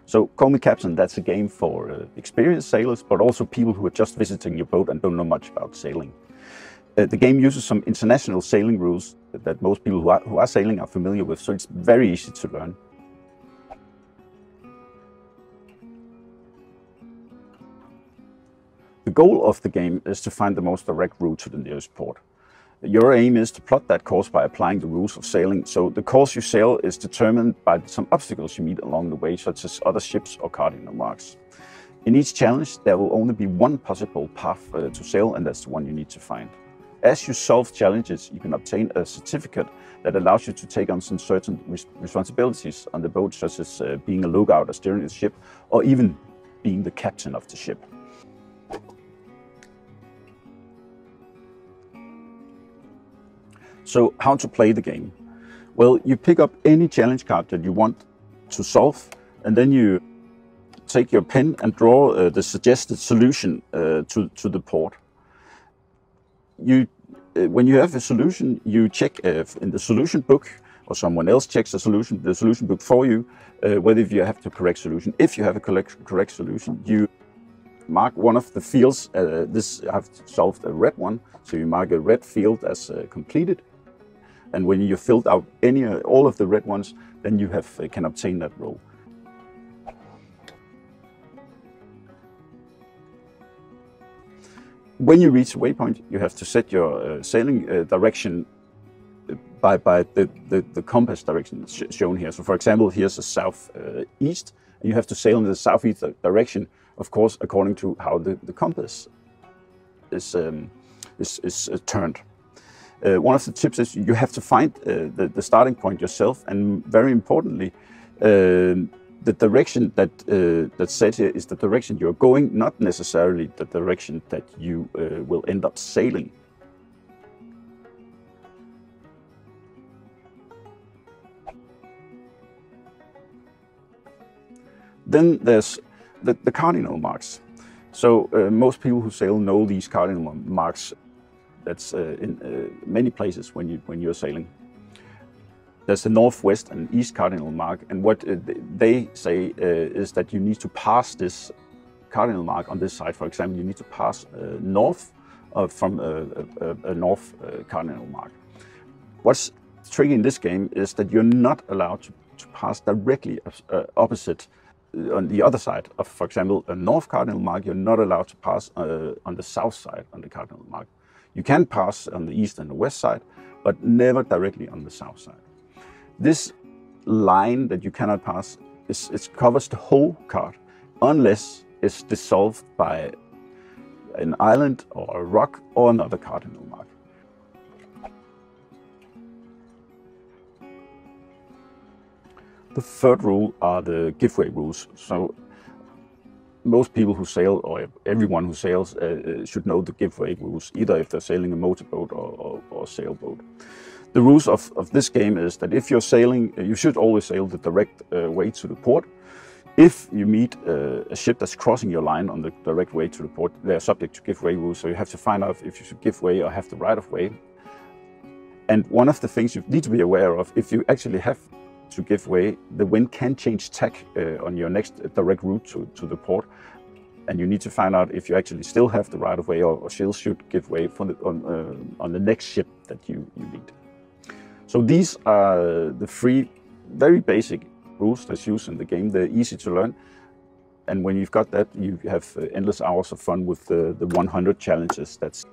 So Call Me Captain, that's a game for experienced sailors, but also people who are just visiting your boat and don't know much about sailing. The game uses some international sailing rules that most people who are sailing are familiar with, so it's very easy to learn. The goal of the game is to find the most direct route to the nearest port. Your aim is to plot that course by applying the rules of sailing, so the course you sail is determined by some obstacles you meet along the way, such as other ships or cardinal marks. In each challenge, there will only be one possible path to sail, and that's the one you need to find. As you solve challenges, you can obtain a certificate that allows you to take on some certain responsibilities on the boat, such as being a lookout or steering the ship, or even being the captain of the ship. So how to play the game? Well, you pick up any challenge card that you want to solve, and then you take your pen and draw the suggested solution to the port. When you have a solution, you check in the solution book, or someone else checks the solution book for you, whether you have the correct solution. If you have a correct solution, you mark one of the fields. I have solved a red one, so you mark a red field as completed. And when you filled out all of the red ones, then you can obtain that role. When you reach a waypoint, you have to set your sailing direction by the compass direction shown here. So for example, here's a southeast, and you have to sail in the southeast direction, of course, according to how the compass is turned. One of the tips is you have to find the starting point yourself, and very importantly, the direction that's set here is the direction you're going, not necessarily the direction that you will end up sailing. Then there's the cardinal marks. So most people who sail know these cardinal marks. That's in many places when you're sailing. There's the northwest and east cardinal mark, and what they say is that you need to pass this cardinal mark on this side. For example, you need to pass north from a north cardinal mark. What's tricky in this game is that you're not allowed to pass directly opposite on the other side of, for example, a north cardinal mark. You're not allowed to pass on the south side on the cardinal mark. You can pass on the east and the west side, but never directly on the south side. This line that you cannot pass it covers the whole card, unless it's dissolved by an island or a rock or another cardinal mark. The third rule are the giveaway rules. So most people who sail, or everyone who sails, should know the giveaway rules, either if they're sailing a motorboat or a sailboat. The rules of this game is that if you're sailing, you should always sail the direct way to the port. If you meet a ship that's crossing your line on the direct way to the port, they're subject to giveaway rules, so you have to find out if you should give way or have the right of way. And one of the things you need to be aware of, if you actually have to give way, the wind can change tack on your next direct route to the port, and you need to find out if you actually still have the right of way or still should give way on the next ship that you meet. So these are the three very basic rules that's used in the game. They're easy to learn, and when you've got that, you have endless hours of fun with the 100 challenges that's